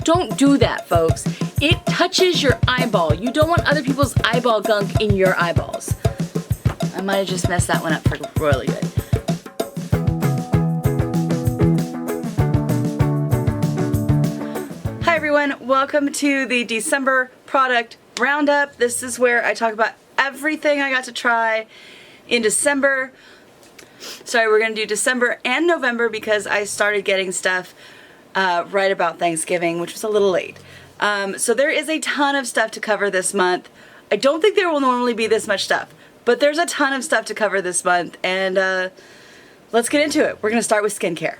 Don't do that, folks. It touches your eyeball. You don't want other people's eyeball gunk in your eyeballs. I might have just messed that one up for royally good. Hi everyone, welcome to the December product roundup. This is where I talk about everything I got to try in December. Sorry, we're going to do December and November because I started getting stuff right about Thanksgiving, which was a little late. So there is a ton of stuff to cover this month. I don't think there will normally be this much stuff, but there's a ton of stuff to cover this month, and let's get into it. We're going to start with skincare.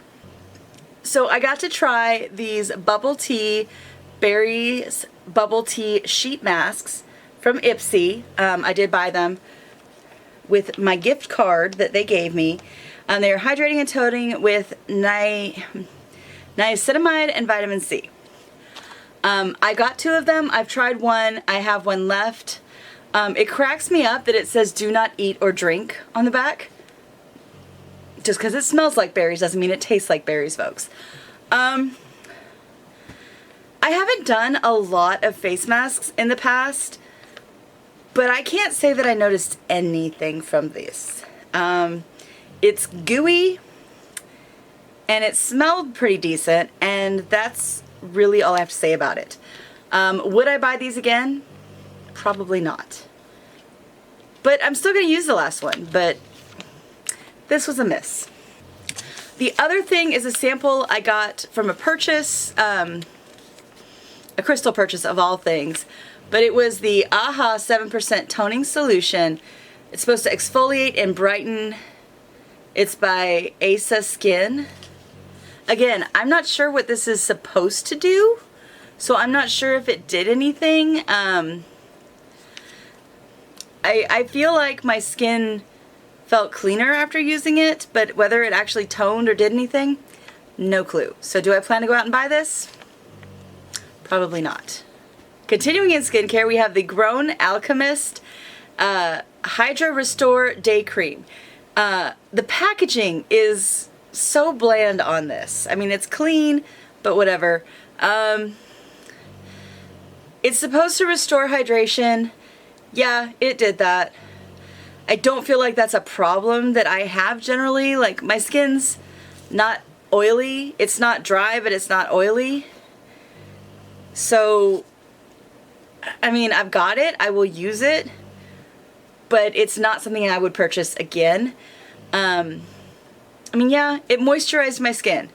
So I got to try these bubble tea berries bubble tea sheet masks from Ipsy. I did buy them with my gift card that they gave me. They're hydrating and toning with niacinamide and vitamin C. I got 2 of them. I've tried one. I have one left. It cracks me up that it says do not eat or drink on the back. Just because it smells like berries doesn't mean it tastes like berries, folks. I haven't done a lot of face masks in the past, but I can't say that I noticed anything from this. It's gooey, and it smelled pretty decent, and that's really all I have to say about it. Would I buy these again? Probably not. But I'm still going to use the last one, but this was a miss. The other thing is a sample I got from a purchase, a crystal purchase of all things, but it was the AHA 7% toning solution. It's supposed to exfoliate and brighten. It's by Asa Skin. Again, I'm not sure what this is supposed to do, so I'm not sure if it did anything. I feel like my skin felt cleaner after using it, but whether it actually toned or did anything, no clue. So do I plan to go out and buy this? Probably not. Continuing in skincare, we have the Grown Alchemist Hydra Restore Day Cream. The packaging is so bland on this. I mean, it's clean, but whatever. It's supposed to restore hydration. Yeah, it did that. I don't feel like that's a problem that I have generally. Like, my skin's not oily. It's not dry, but it's not oily. So, I mean, I've got it. I will use it. But it's not something I would purchase again. I mean, yeah, it moisturized my skin.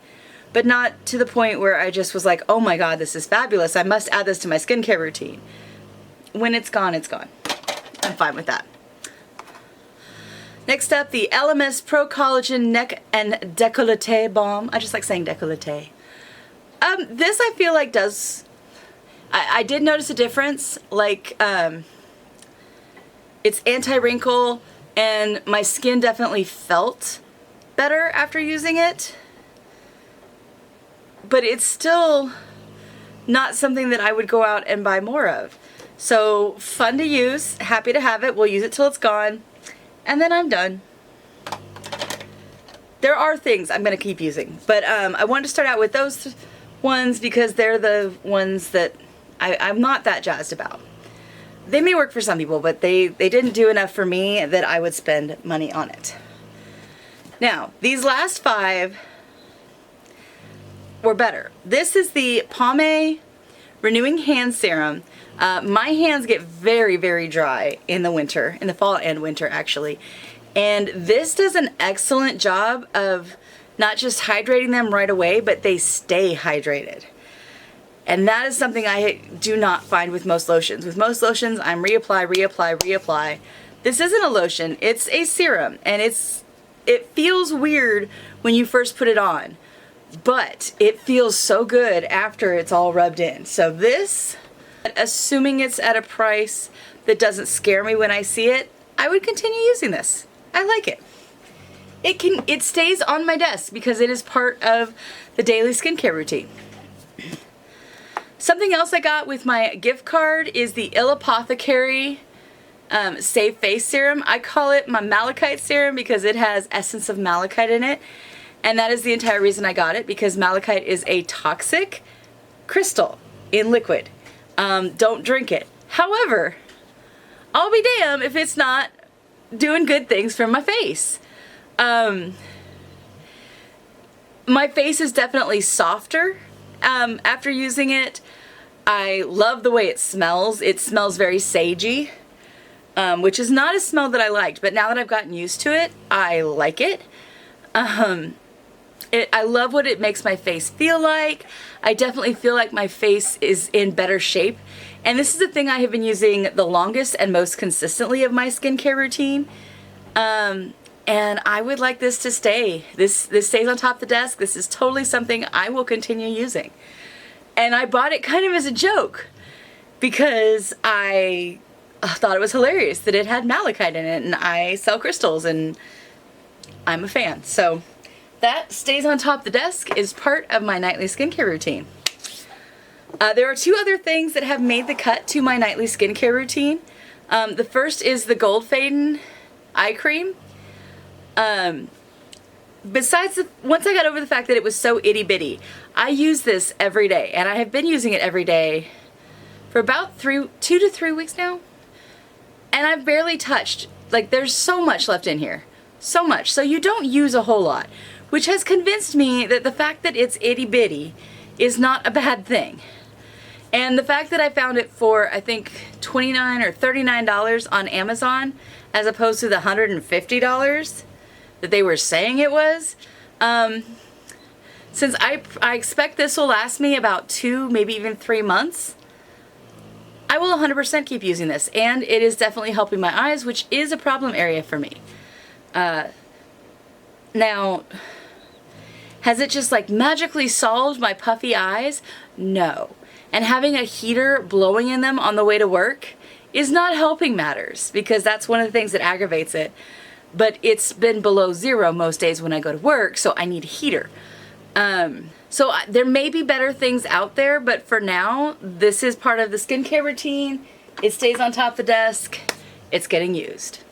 But not to the point where I just was like, oh my god, this is fabulous. I must add this to my skincare routine. When it's gone, it's gone. I'm fine with that. Next up, the LMS Pro Collagen Neck and Décolleté Balm. I just like saying décolleté. This I feel like does... I did notice a difference. Like, it's anti-wrinkle, and my skin definitely felt better after using it. But it's still not something that I would go out and buy more of. So, fun to use. Happy to have it. We'll use it till it's gone. And then I'm done. There are things I'm going to keep using. But I wanted to start out with those ones because they're the ones that I'm not that jazzed about. They may work for some people, but they didn't do enough for me that I would spend money on it. Now, these last 5 were better. This is the Paume Renewing Hand Serum. My hands get very, very dry in the winter, in the fall and winter actually. And this does an excellent job of not just hydrating them right away, but they stay hydrated. And that is something I do not find with most lotions. With most lotions, I'm reapply, reapply, reapply. This isn't a lotion, it's a serum. And it feels weird when you first put it on. But it feels so good after it's all rubbed in. So this, assuming it's at a price that doesn't scare me when I see it, I would continue using this. I like it. It stays on my desk because it is part of the daily skincare routine. Something else I got with my gift card is the Ilapothecary Save Face Serum. I call it my malachite serum because it has essence of malachite in it. And that is the entire reason I got it, because malachite is a toxic crystal. in liquid. Don't drink it. However, I'll be damned if it's not doing good things for my face. My face is definitely softer after using it. I love the way it smells. It smells very sagey, which is not a smell that I liked, but now that I've gotten used to it, I like it. I love what it makes my face feel like. I definitely feel like my face is in better shape. And this is the thing I have been using the longest and most consistently of my skincare routine. And I would like this to stay. This stays on top of the desk. This is totally something I will continue using. And I bought it kind of as a joke because I thought it was hilarious that it had malachite in it, and I sell crystals and I'm a fan. So that stays on top of the desk is part of my nightly skincare routine. There are two other things that have made the cut to my nightly skincare routine. The first is the Goldfaden eye cream. Once I got over the fact that it was so itty bitty, I use this every day, and I have been using it every day for about 2 to 3 weeks now, and I've barely touched. Like, there's so much left in here, so much, so you don't use a whole lot, which has convinced me that the fact that it's itty bitty is not a bad thing. And the fact that I found it for, I think, $29 or $39 on Amazon, as opposed to the $150 that they were saying it was, since I expect this will last me about 2, maybe even 3 months, I will 100% keep using this, and it is definitely helping my eyes, which is a problem area for me. Now, has it just like magically solved my puffy eyes? No. And having a heater blowing in them on the way to work is not helping matters, because that's one of the things that aggravates it. But it's been below 0 most days when I go to work, so I need a heater. So there may be better things out there, but for now, this is part of the skincare routine. It stays on top of the desk. It's getting used.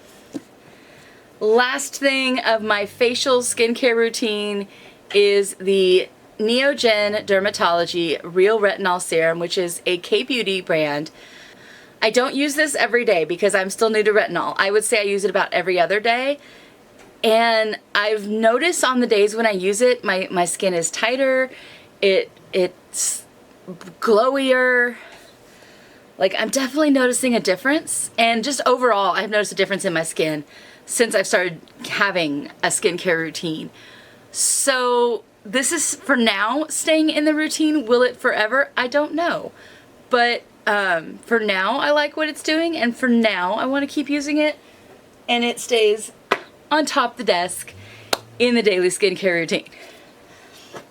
Last thing of my facial skincare routine is the Neogen Dermatology Real Retinol Serum, which is a K-Beauty brand. I don't use this every day because I'm still new to retinol. I would say I use it about every other day. And I've noticed on the days when I use it, my skin is tighter, it's glowier. Like, I'm definitely noticing a difference. And just overall, I've noticed a difference in my skin since I've started having a skincare routine. So this is, for now, staying in the routine. Will it forever? I don't know. But for now, I like what it's doing, and for now, I want to keep using it, and it stays on top of the desk in the daily skincare routine.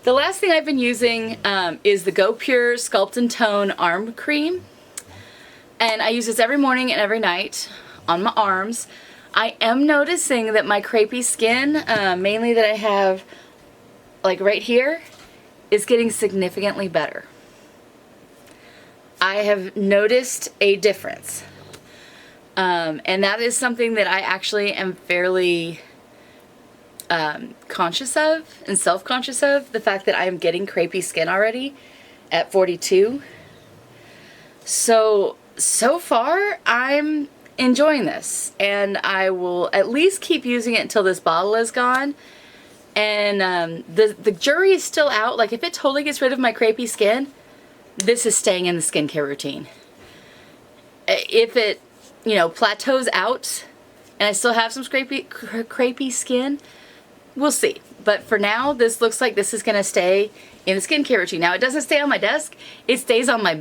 The last thing I've been using is the GoPure Sculpt and Tone Arm Cream, and I use this every morning and every night on my arms. I am noticing that my crepey skin, mainly that I have like right here, is getting significantly better. I have noticed a difference. And that is something that I actually am fairly conscious of and self-conscious of, the fact that I am getting crepey skin already at 42. So far, I'm enjoying this, and I will at least keep using it until this bottle is gone. And the jury is still out. Like, if it totally gets rid of my crepey skin, this is staying in the skincare routine. If it, plateaus out and I still have some crepey skin, we'll see. But for now, this looks like this is going to stay in the skincare routine. Now, it doesn't stay on my desk. It stays on my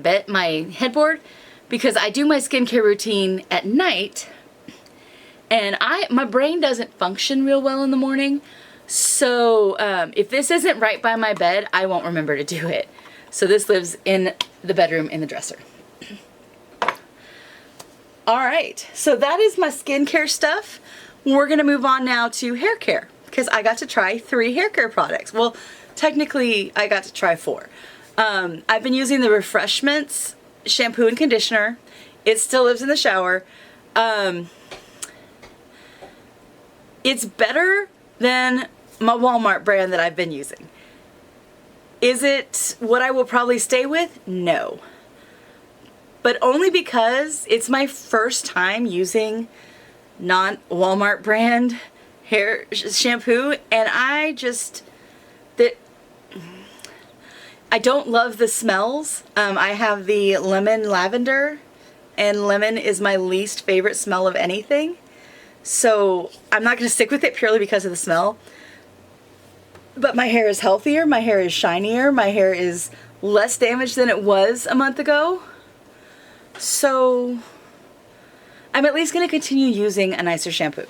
headboard, because I do my skincare routine at night, and my brain doesn't function real well in the morning. So if this isn't right by my bed, I won't remember to do it. So this lives in the bedroom in the dresser. Alright, so that is my skincare stuff. We're going to move on now to hair care, because I got to try 3 hair care products. Well, technically I got to try 4. I've been using the Refreshments shampoo and conditioner. It still lives in the shower. It's better than my Walmart brand that I've been using. Is it what I will probably stay with? No. but only because it's my first time using non-Walmart brand hair shampoo, and I don't love the smells. I have the lemon lavender, and lemon is my least favorite smell of anything. So I'm not going to stick with it purely because of the smell. But my hair is healthier, my hair is shinier, my hair is less damaged than it was a month ago. So I'm at least going to continue using a nicer shampoo.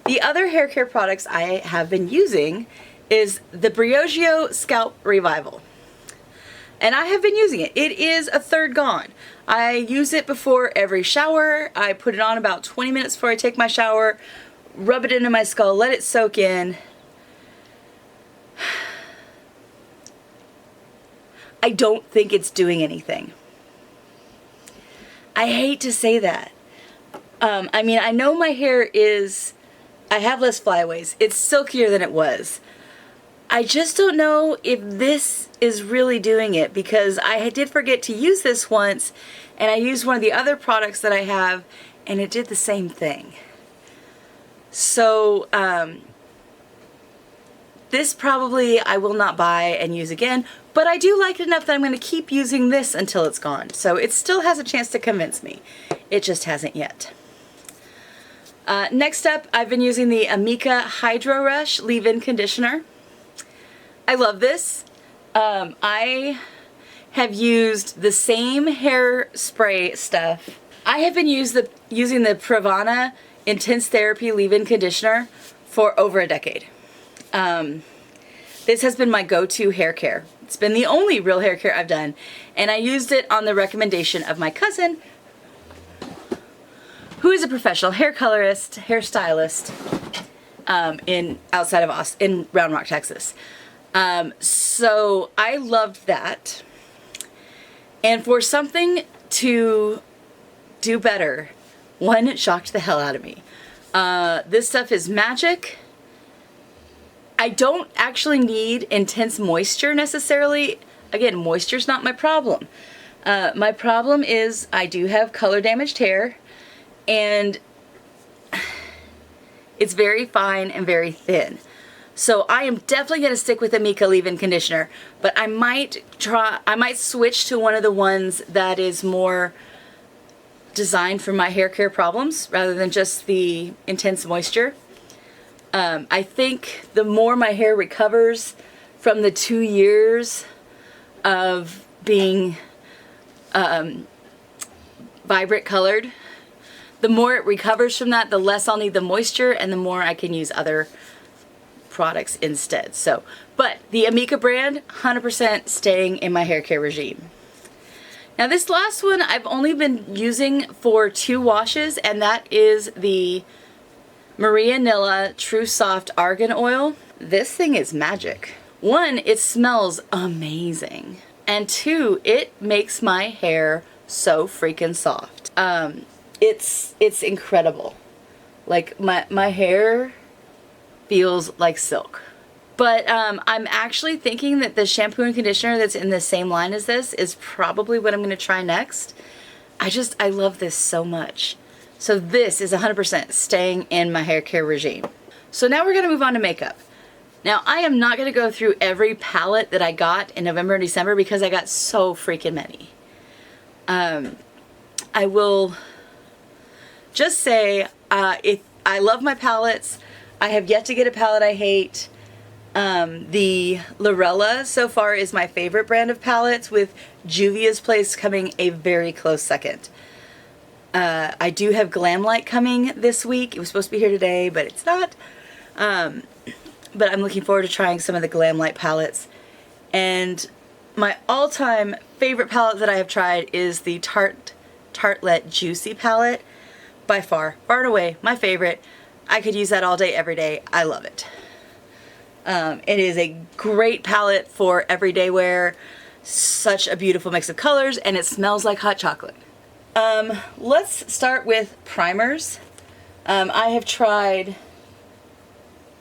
The other hair care products I have been using is the Briogio Scalp Revival. And I have been using it. It is a third gone. I use it before every shower. I put it on about 20 minutes before I take my shower, rub it into my skull, let it soak in. I don't think it's doing anything. I hate to say that. I mean, I know my hair is, I have less flyaways. It's silkier than it was. I just don't know if this is really doing it, because I did forget to use this once, and I used one of the other products that I have, and it did the same thing. So, this probably I will not buy and use again, but I do like it enough that I'm going to keep using this until it's gone. So it still has a chance to convince me. It just hasn't yet. Next up, I've been using the Amika Hydro Rush Leave-In Conditioner. I love this. I have used the same hair spray stuff. I have been using the Pravana Intense Therapy Leave-In Conditioner for over a decade. This has been my go-to hair care. It's been the only real hair care I've done, and I used it on the recommendation of my cousin, who is a professional hair colorist, hairstylist, in Round Rock, Texas. So I loved that, and for something to do better, one, it shocked the hell out of me. This stuff is magic. I don't actually need intense moisture necessarily. Again, moisture's not my problem. My problem is I do have color damaged hair, and it's very fine and very thin. So I am definitely going to stick with Amika Leave-In Conditioner, but I might switch to one of the ones that is more designed for my hair care problems rather than just the intense moisture. I think the more my hair recovers from the 2 years of being vibrant colored, the more it recovers from that, the less I'll need the moisture and the more I can use other products instead. So, but the Amika brand, 100% staying in my hair care regime. Now this last one I've only been using for 2 washes, and that is the Nila True Soft Argan Oil. This thing is magic. 1, it smells amazing. And 2, it makes my hair so freaking soft. It's incredible. Like my hair feels like silk. But I'm actually thinking that the shampoo and conditioner that's in the same line as this is probably what I'm going to try next. I love this so much. So this is 100% staying in my hair care regime. So now we're going to move on to makeup. Now I am not going to go through every palette that I got in November and December because I got so freaking many. I will just say if I love my palettes. I have yet to get a palette I hate. The Lurella so far is my favorite brand of palettes, with Juvia's Place coming a very close second. I do have Glamlight coming this week. It was supposed to be here today, but it's not. But I'm looking forward to trying some of the Glamlight palettes. And my all-time favorite palette that I have tried is the Tartelette Juicy palette. By far and away, my favorite. I could use that all day, every day. I love it. It is a great palette for everyday wear. Such a beautiful mix of colors, and it smells like hot chocolate. Let's start with primers. I have tried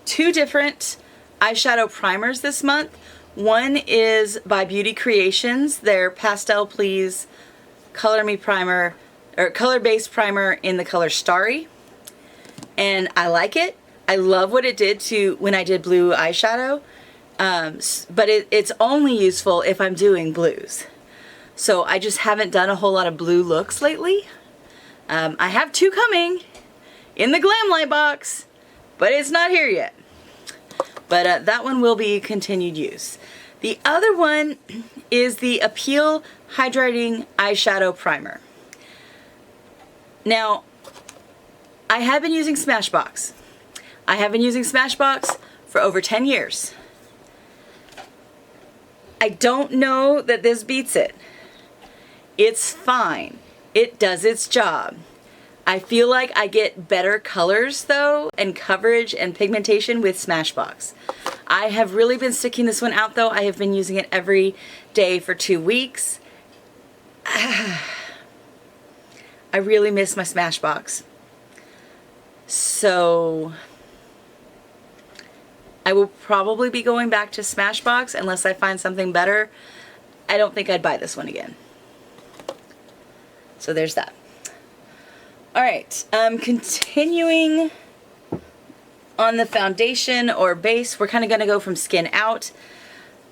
2 different eyeshadow primers this month. One is by Beauty Creations, their Pastel Please Color Me primer, or color based primer in the color Starry, and I like it. I love what it did to when I did blue eyeshadow, but it's only useful if I'm doing blues. So I just haven't done a whole lot of blue looks lately. I have 2 coming in the Glam Light box, but it's not here yet. But that one will be continued use. The other one is the Appeal Hydrating Eyeshadow Primer. Now, I have been using Smashbox. I have been using Smashbox for over 10 years. I don't know that this beats it. It's fine. It does its job. I feel like I get better colors though, and coverage and pigmentation with Smashbox. I have really been sticking this one out though. I have been using it every day for 2 weeks. I really miss my Smashbox. So I will probably be going back to Smashbox unless I find something better. I don't think I'd buy this one again. So there's that. Alright, continuing on the foundation or base, we're kind of going to go from skin out.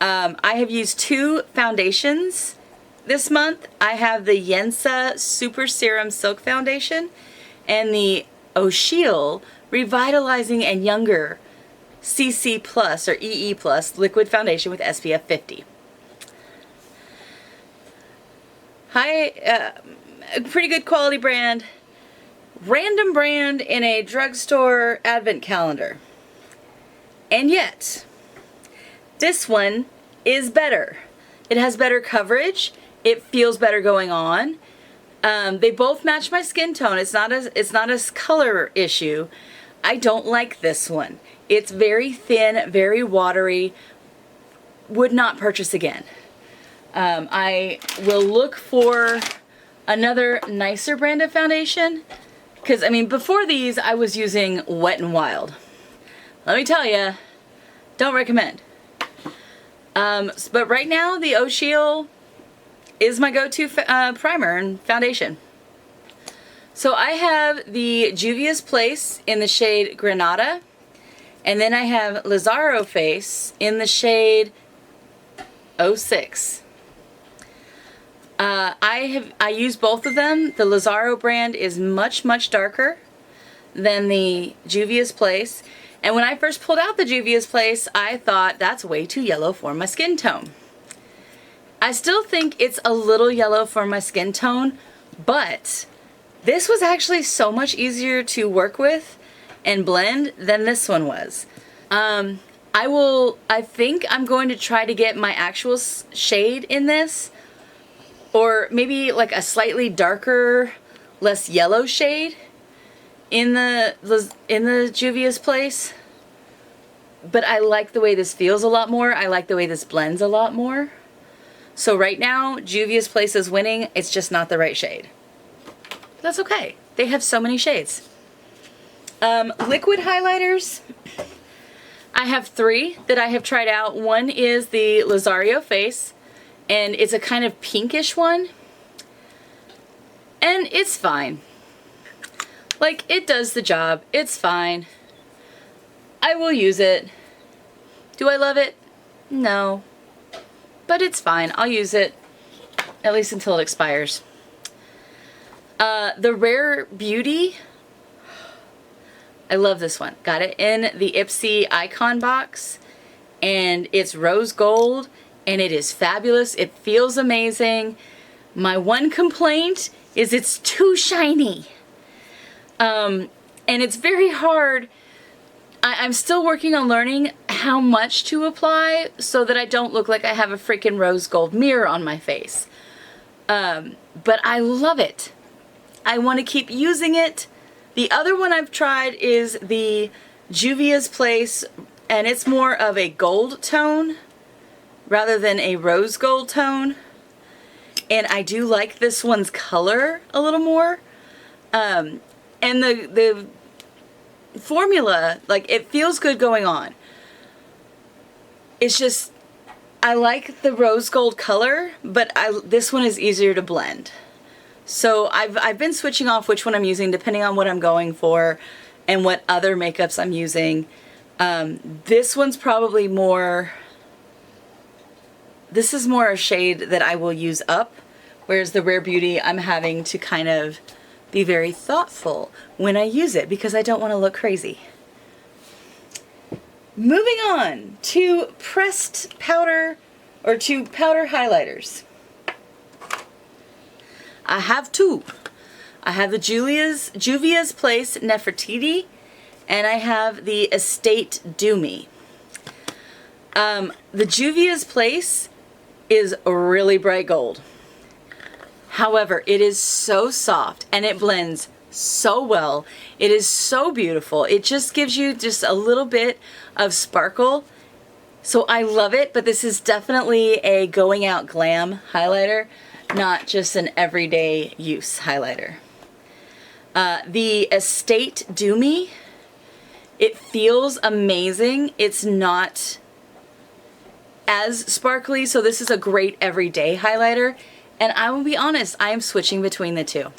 I have used 2 foundations this month. I have the Yensa Super Serum Silk Foundation and the O'Sheal Revitalizing and Younger CC Plus or EE Plus Liquid Foundation with SPF 50. A pretty good quality brand. Random brand in a drugstore advent calendar. And yet, this one is better. It has better coverage. It feels better going on. They both match my skin tone. It's not a color issue. I don't like this one. It's very thin, very watery. Would not purchase again. I will look for another nicer brand of foundation. Because, I mean, before these, I was using Wet n Wild. Let me tell you, don't recommend. But right now, the O'Sheal is my go-to primer and foundation. So I have the Juvia's Place in the shade Granada. And then I have Lezero Face in the shade 06. I use both of them. The Lezero brand is much darker than the Juvia's Place. And when I first pulled out the Juvia's Place, I thought that's way too yellow for my skin tone. I still think it's a little yellow for my skin tone, but this was actually so much easier to work with and blend than this one was. I think I'm going to try to get my actual shade in this, or maybe like a slightly darker, less yellow shade in the Juvia's Place. But I like the way this feels a lot more. I like the way this blends a lot more. So right now, Juvia's Place is winning. It's just not the right shade. But that's okay. They have so many shades. Liquid highlighters. I have 3 that I have tried out. One is the Lezero Face, and it's a kind of pinkish one. And it's fine. Like, it does the job. It's fine. I will use it. Do I love it? No. But it's fine. I'll use it at least until it expires. The Rare Beauty. I love this one. Got it in the Ipsy Icon box. And it's rose gold. And it is fabulous. It feels amazing. My one complaint is it's too shiny. And it's very hard. I'm still working on learning how much to apply so that I don't look like I have a freaking rose gold mirror on my face. But I love it. I want to keep using it. The other one I've tried is the Juvia's Place, and it's more of a gold tone rather than a rose gold tone. And I do like this one's color a little more. And the formula, like, it feels good going on. It's just, I like the rose gold color, but this one is easier to blend. So I've been switching off which one I'm using depending on what I'm going for and what other makeups I'm using. This one's probably more, this is more a shade that I will use up, whereas the Rare Beauty I'm having to kind of be very thoughtful when I use it because I don't want to look crazy. Moving on to pressed powder, or to powder highlighters. I have two. I have the Juvia's Place Nefertiti, and I have the Estate Do Me. The Juvia's Place is really bright gold. However, it is so soft and it blends so well. It is so beautiful. It just gives you just a little bit of sparkle. So I love it, but this is definitely a going out glam highlighter, not just an everyday use highlighter. The Estate Do Me, it feels amazing. It's not as sparkly, so this is a great everyday highlighter. And I will be honest, I am switching between the two.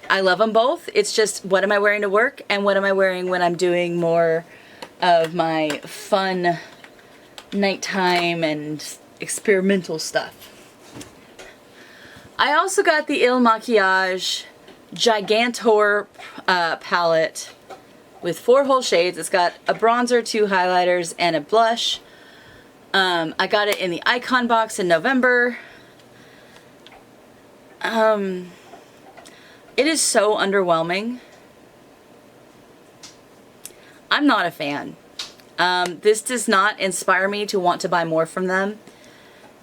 I love them both. It's just, what am I wearing to work and what am I wearing when I'm doing more of my fun nighttime and experimental stuff. I also got the Makiage Gigantor palette with 4 whole shades. It's got a bronzer, 2 highlighters, and a blush. I got it in the Icon box in November. It is so underwhelming. I'm not a fan. This does not inspire me to want to buy more from them.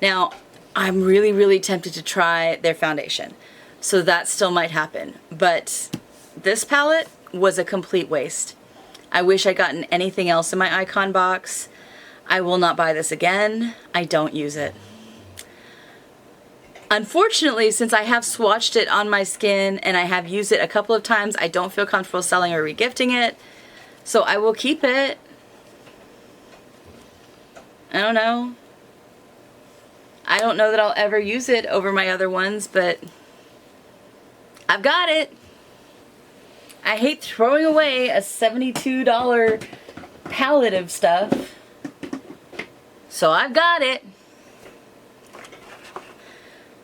Now, I'm really, really tempted to try their foundation, so that still might happen. But this palette was a complete waste. I wish I'd gotten anything else in my Icon box. I will not buy this again. I don't use it. Unfortunately, since I have swatched it on my skin and I have used it a couple of times, I don't feel comfortable selling or regifting it. So I will keep it. I don't know. I don't know that I'll ever use it over my other ones, but I've got it. I hate throwing away a $72 palette of stuff. So I've got it.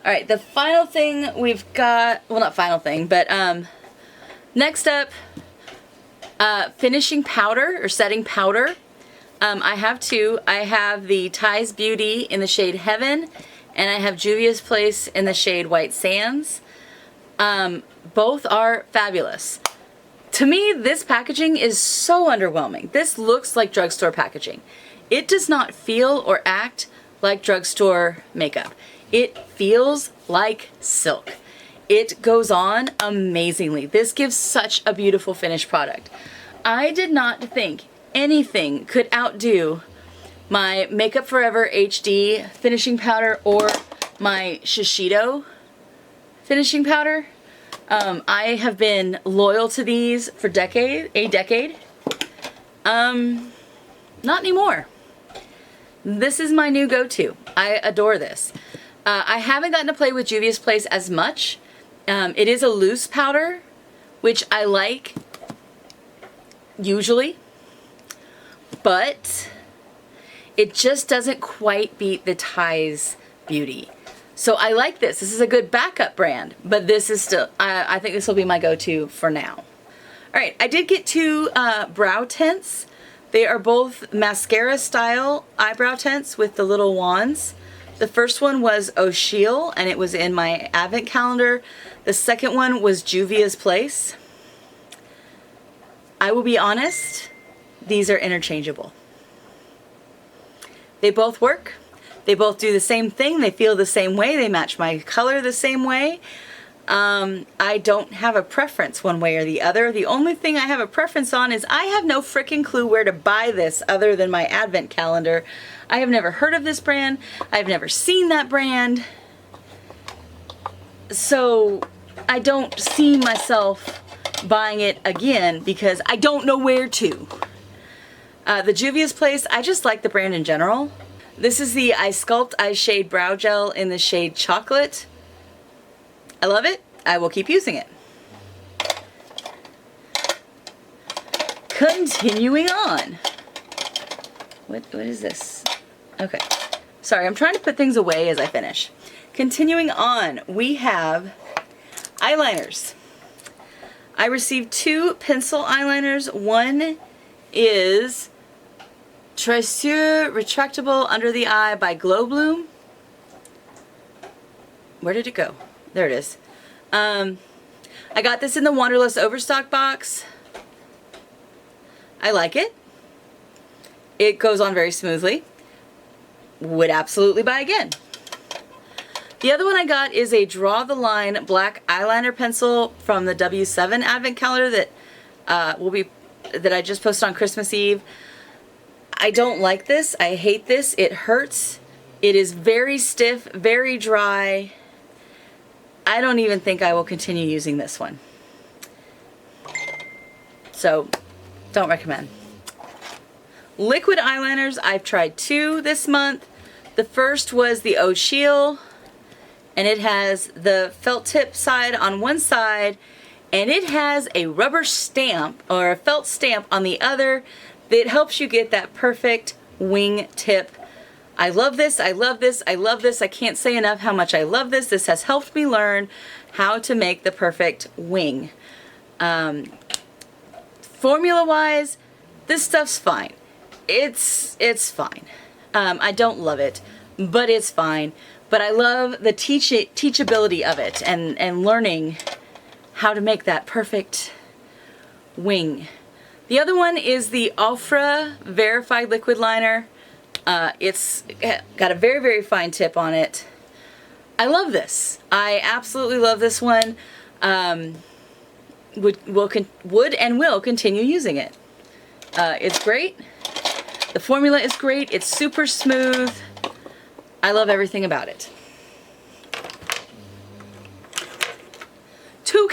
Alright, the final thing we've got, well, not final thing, but next up, finishing powder or setting powder. I have 2. I have the Ties Beauty in the shade Heaven, and I have Juvia's Place in the shade White Sands. Both are fabulous. To me, this packaging is so underwhelming. This looks like drugstore packaging. It does not feel or act like drugstore makeup. It feels like silk. It goes on amazingly. This gives such a beautiful finished product. I did not think anything could outdo my Makeup Forever HD finishing powder or my Shieshido finishing powder. I have been loyal to these for a decade. Not anymore. This is my new go-to. I adore this. I haven't gotten to play with Juvia's Place as much. It is a loose powder, which I like usually, but it just doesn't quite beat the Ties Beauty. So I like this. This is a good backup brand, but this is still, I think this will be my go-to for now. Alright, I did get 2 brow tints. They are both mascara style eyebrow tints with the little wands. The first one was O'Sheil, and it was in my advent calendar. The second one was Juvia's Place. I will be honest, these are interchangeable. They both work. They both do the same thing. They feel the same way. They match my color the same way. I don't have a preference one way or the other. The only thing I have a preference on is I have no frickin' clue where to buy this other than my advent calendar. I have never heard of this brand. I've never seen that brand. So I don't see myself buying it again because I don't know where to. The Juvia's Place, I just like the brand in general. This is the Eye Sculpt Eye Shade Brow Gel in the shade Chocolate. I love it. I will keep using it. Continuing on. What is this? Okay. Sorry, I'm trying to put things away as I finish. Continuing on, we have eyeliners. I received 2 pencil eyeliners. One is Traceur Retractable Under the Eye by Glowbloom. Where did it go? There it is. I got this in the Wanderlust Overstock box. I like it. It goes on very smoothly. Would absolutely buy again. The other one I got is a Draw the Line black eyeliner pencil from the W7 advent calendar that I just posted on Christmas Eve. I don't like this. I hate this. It hurts. It is very stiff, very dry. I don't even think I will continue using this one. So, don't recommend. Liquid eyeliners, I've tried 2 this month. The first was the O'Sheil, and it has the felt tip side on one side, and it has a rubber stamp or a felt stamp on the other that helps you get that perfect wing tip. I love this, I love this, I love this. I can't say enough how much I love this. This has helped me learn how to make the perfect wing. Formula-wise, this stuff's fine. It's fine. I don't love it, but it's fine. But I love the teachability of it and learning how to make that perfect wing. The other one is the Ofra Verified Liquid Liner. It's got a very, very fine tip on it. I love this. I absolutely love this one. Would and will continue using it. It's great. The formula is great. It's super smooth. I love everything about it. 3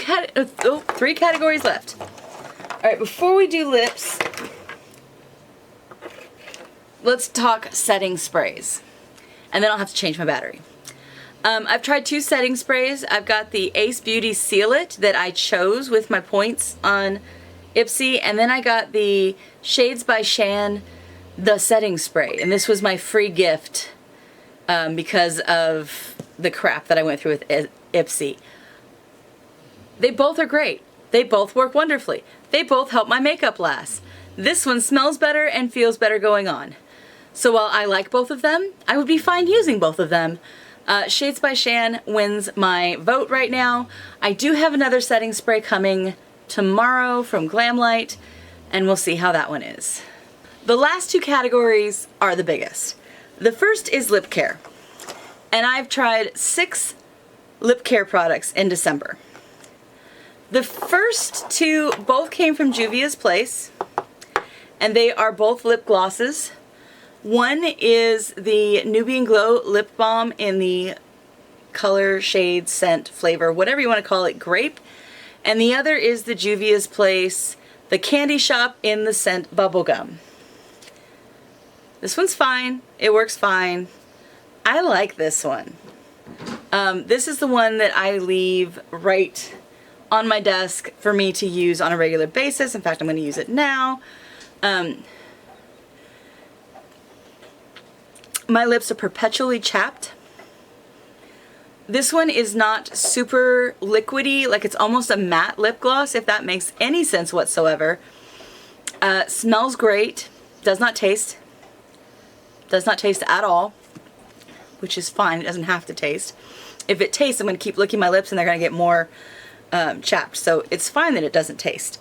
categories left. Alright, before we do lips, let's talk setting sprays. And then I'll have to change my battery. I've tried 2 setting sprays. I've got the Ace Beauty Seal It that I chose with my points on Ipsy. And then I got the Shades by Shan, the setting spray. And this was my free gift because of the crap that I went through with Ipsy. They both are great. They both work wonderfully. They both help my makeup last. This one smells better and feels better going on. So while I like both of them, I would be fine using both of them. Shades by Shan wins my vote right now. I do have another setting spray coming tomorrow from Glamlight, and we'll see how that one is. The last 2 categories are the biggest. The first is lip care. And I've tried 6 lip care products in December. The first 2 both came from Juvia's Place, and they are both lip glosses. One is the Nubian Glow Lip Balm in the color, shade, scent, flavor, whatever you want to call it, grape. And the other is the Juvia's Place, the Candy Shop in the scent Bubblegum. This one's fine. It works fine. I like this one. This is the one that I leave right on my desk for me to use on a regular basis. In fact, I'm going to use it now. My lips are perpetually chapped. This one is not super liquidy, like it's almost a matte lip gloss, if that makes any sense whatsoever. Smells great. Does not taste. Does not taste at all, which is fine. It doesn't have to taste. If it tastes, I'm going to keep licking my lips and they're going to get more chapped. So it's fine that it doesn't taste.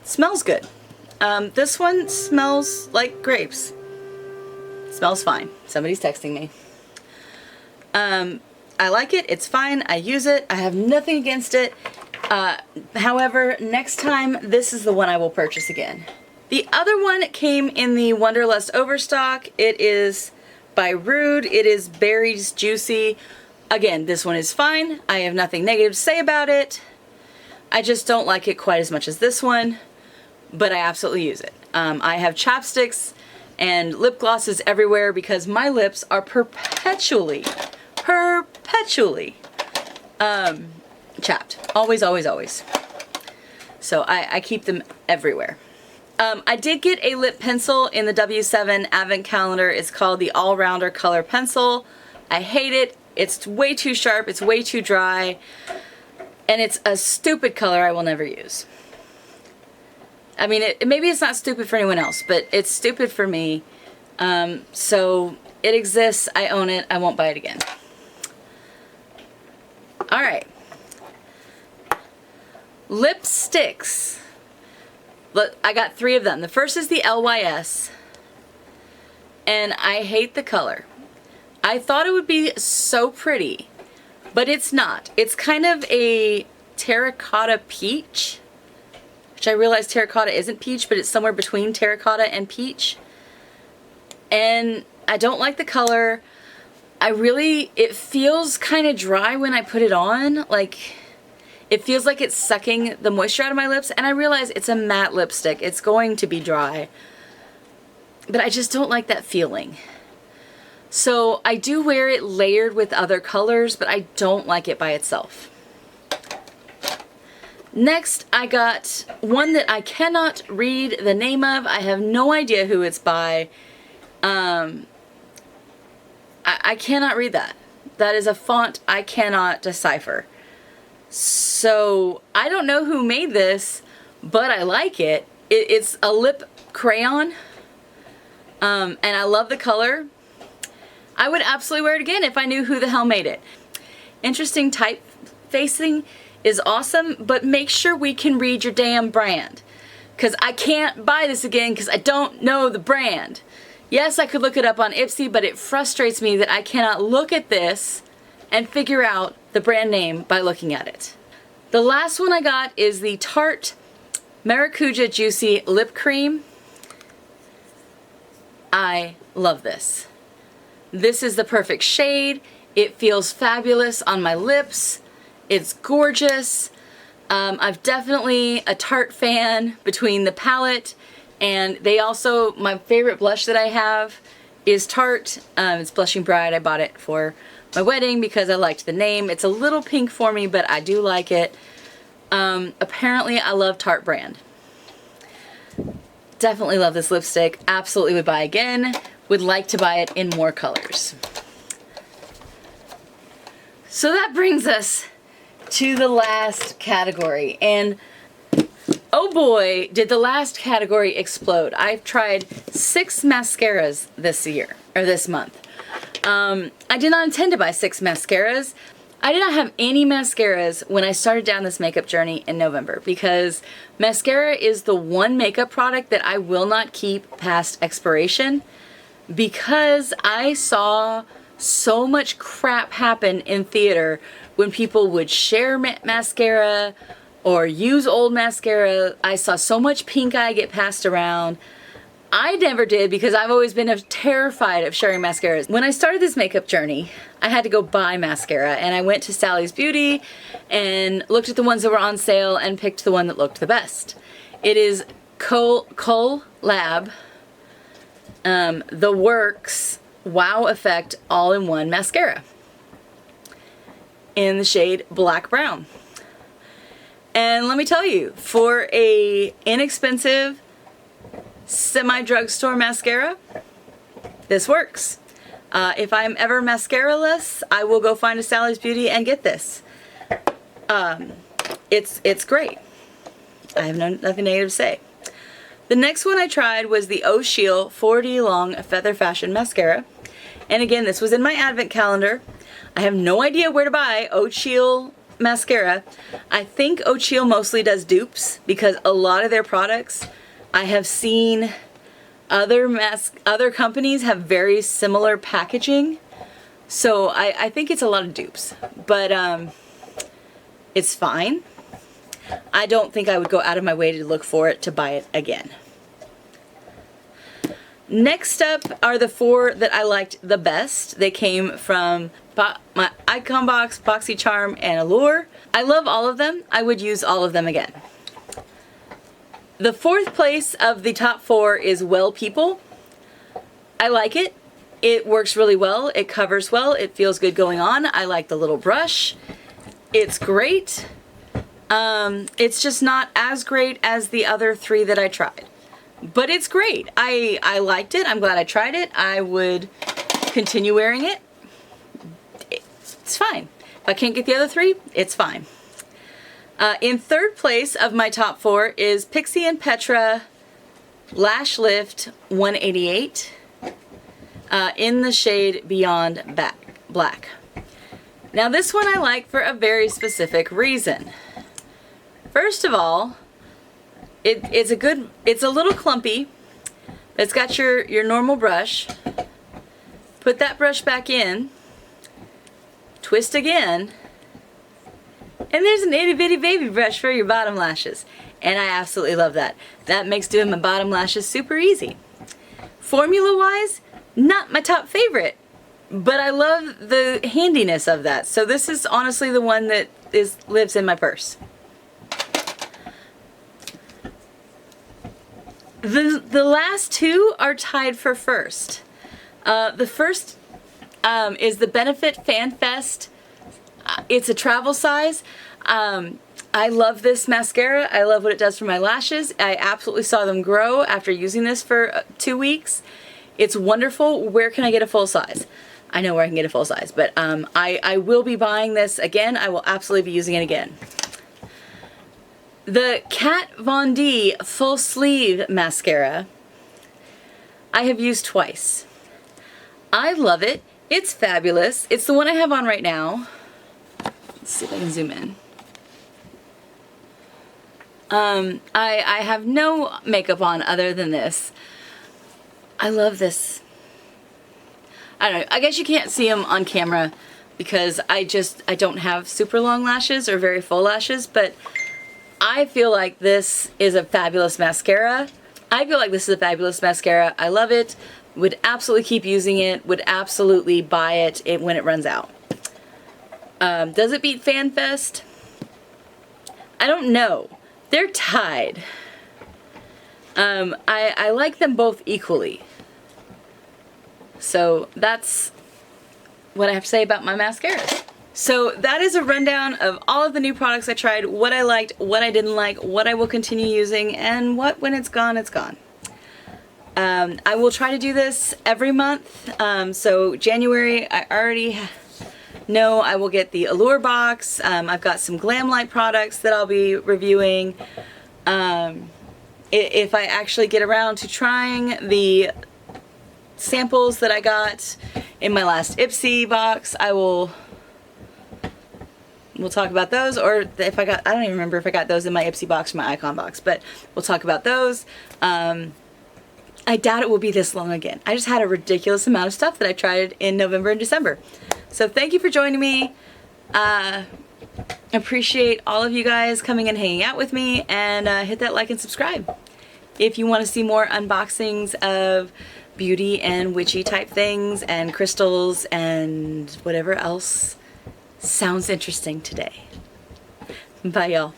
Smells good. This one smells like grapes. Smells fine. Somebody's texting me. I like it. It's fine. I use it. I have nothing against it. However, next time, this is the one I will purchase again. The other one came in the Wanderlust Overstock. It is by Rude. It is Berries Juicy. Again, this one is fine. I have nothing negative to say about it. I just don't like it quite as much as this one, but I absolutely use it. I have chapsticks and lip glosses everywhere because my lips are perpetually chapped. Always, always, always. So I keep them everywhere. I did get a lip pencil in the W7 Advent Calendar. It's called the All-Rounder Color Pencil. I hate it. It's way too sharp. It's way too dry. And it's a stupid color I will never use. I mean, maybe it's not stupid for anyone else, but it's stupid for me. So it exists. I own it. I won't buy it again. Alright. Lipsticks. Look, I got 3 of them. The first is the LYS. And I hate the color. I thought it would be so pretty, but it's not. It's kind of a terracotta peach, which I realize terracotta isn't peach, but it's somewhere between terracotta and peach. And I don't like the color. It feels kind of dry when I put it on. Like, it feels like it's sucking the moisture out of my lips, and I realize it's a matte lipstick. It's going to be dry. But I just don't like that feeling. So I do wear it layered with other colors, but I don't like it by itself. Next, I got one that I cannot read the name of. I have no idea who it's by. I cannot read that. That is a font I cannot decipher. So I don't know who made this, but I like it. It's a lip crayon, and I love the color. I would absolutely wear it again if I knew who the hell made it. Interesting typefacing is awesome, but make sure we can read your damn brand. Because I can't buy this again because I don't know the brand. Yes, I could look it up on Ipsy, but it frustrates me that I cannot look at this and figure out the brand name by looking at it. The last one I got is the Tarte Maracuja Juicy Lip Cream. I love this. This is the perfect shade. It feels fabulous on my lips. It's gorgeous. I've definitely a Tarte fan between the palette, and they also, my favorite blush that I have is Tarte. It's Blushing Bride. I bought it for my wedding because I liked the name. It's a little pink for me, but I do like it. Apparently I love Tarte brand. Definitely love this lipstick. Absolutely would buy again. Would like to buy it in more colors. So that brings us to the last category, and oh boy, did the last category explode. I've tried 6 mascaras this year, or this month. I did not intend to buy 6 mascaras. I did not have any mascaras when I started down this makeup journey in November, because mascara is the one makeup product that I will not keep past expiration, because I saw so much crap happen in theater when people would share mascara or use old mascara. I saw so much pink eye get passed around. I never did because I've always been terrified of sharing mascaras. When I started this makeup journey, I had to go buy mascara, and I went to Sally's Beauty and looked at the ones that were on sale and picked the one that looked the best. It is Cole Lab, The Works Wow Effect All-in-One Mascara in the shade Black Brown. And let me tell you, for a inexpensive semi-drugstore mascara, this works. If I'm ever mascara-less, I will go find a Sally's Beauty and get this. It's great. I have nothing negative to say. The next one I tried was the O'Sheil 4D Long Feather Fashion Mascara. And again, this was in my advent calendar. I have no idea where to buy O'Sheil mascara. I think O'Sheil mostly does dupes, because a lot of their products I have seen other companies have very similar packaging. So I think it's a lot of dupes. But it's fine. I don't think I would go out of my way to look for it to buy it again. Next up are the 4 that I liked the best. They came from my Icon Box, BoxyCharm, and Allure. I love all of them. I would use all of them again. The 4th place of the top 4 is Well People. I like it. It works really well. It covers well. It feels good going on. I like the little brush. It's great. It's just not as great as the other 3 that I tried. But it's great. I liked it. I'm glad I tried it. I would continue wearing it. It's fine. If I can't get the other 3, it's fine. In 3rd place of my top 4 is Pixie and Petra Lash Lift 188 in the shade Beyond Black. Now this one I like for a very specific reason. First of all, it's a little clumpy. It's got your normal brush. Put that brush back in, twist again, and there's an itty bitty baby brush for your bottom lashes. And I absolutely love that. That makes doing my bottom lashes super easy. Formula wise, not my top favorite, but I love the handiness of that. So this is honestly the one that lives in my purse. The last 2 are tied for first. The first is the Benefit Fan Fest. It's a travel size. I love this mascara. I love what it does for my lashes. I absolutely saw them grow after using this for 2 weeks. It's wonderful. Where can I get a full size? I know where I can get a full size, but I will be buying this again. I will absolutely be using it again. The Kat Von D Full Sleeve Mascara I have used twice. I love it. It's fabulous. It's the one I have on right now. Let's see if I can zoom in. I have no makeup on other than this. I love this. I don't know. I guess you can't see them on camera because I don't have super long lashes or very full lashes, but I feel like this is a fabulous mascara. I love it. Would absolutely keep using it. Would absolutely buy it when it runs out. Does it beat FanFest? I don't know. They're tied. I like them both equally. So that's what I have to say about my mascaras. So that is a rundown of all of the new products I tried, what I liked, what I didn't like, what I will continue using, and what, when it's gone, it's gone. I will try to do this every month. So January, I already know I will get the Allure box. I've got some Glam Light products that I'll be reviewing. If I actually get around to trying the samples that I got in my last Ipsy box, we'll talk about those, or if I don't even remember if I got those in my Ipsy box or my Icon box, but we'll talk about those. I doubt it will be this long again. I just had a ridiculous amount of stuff that I tried in November and December. So thank you for joining me. Appreciate all of you guys coming and hanging out with me, and hit that like and subscribe. If you want to see more unboxings of beauty and witchy type things and crystals and whatever else sounds interesting today. Bye y'all.